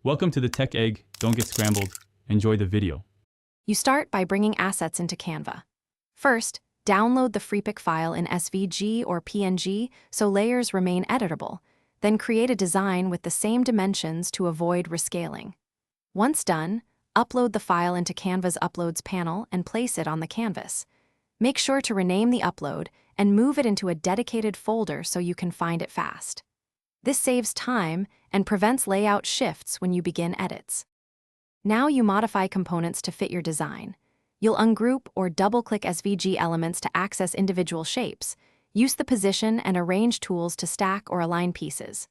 Welcome to the Tech Egg. Don't get scrambled. Enjoy the video. You start by bringing assets into Canva. First, download the Freepik file in SVG or PNG so layers remain editable. Then create a design with the same dimensions to avoid rescaling. Once done, upload the file into Canva's Uploads panel and place it on the canvas. Make sure to rename the upload and move it into a dedicated folder so you can find it fast. This saves time and prevents layout shifts when you begin edits. Now you modify components to fit your design. You'll ungroup or double-click SVG elements to access individual shapes. Use the position and arrange tools to stack or align pieces.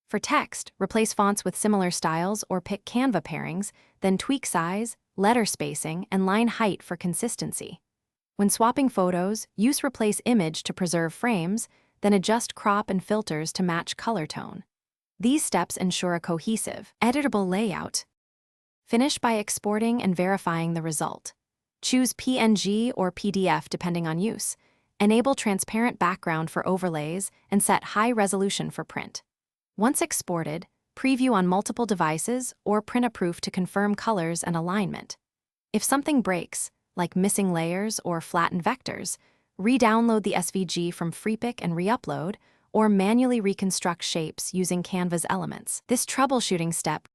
For text, replace fonts with similar styles or pick Canva pairings, then tweak size, letter spacing, and line height for consistency. When swapping photos, use Replace Image to preserve frames, then adjust crop and filters to match color tone. These steps ensure a cohesive, editable layout. Finish by exporting and verifying the result. Choose PNG or PDF depending on use. Enable transparent background for overlays and set high resolution for print. Once exported, preview on multiple devices or print a proof to confirm colors and alignment. If something breaks, like missing layers or flattened vectors, re-download the SVG from Freepik and re-upload, or manually reconstruct shapes using Canva's elements. This troubleshooting step.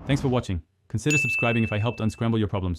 Thanks for watching. Consider subscribing if I helped unscramble your problems.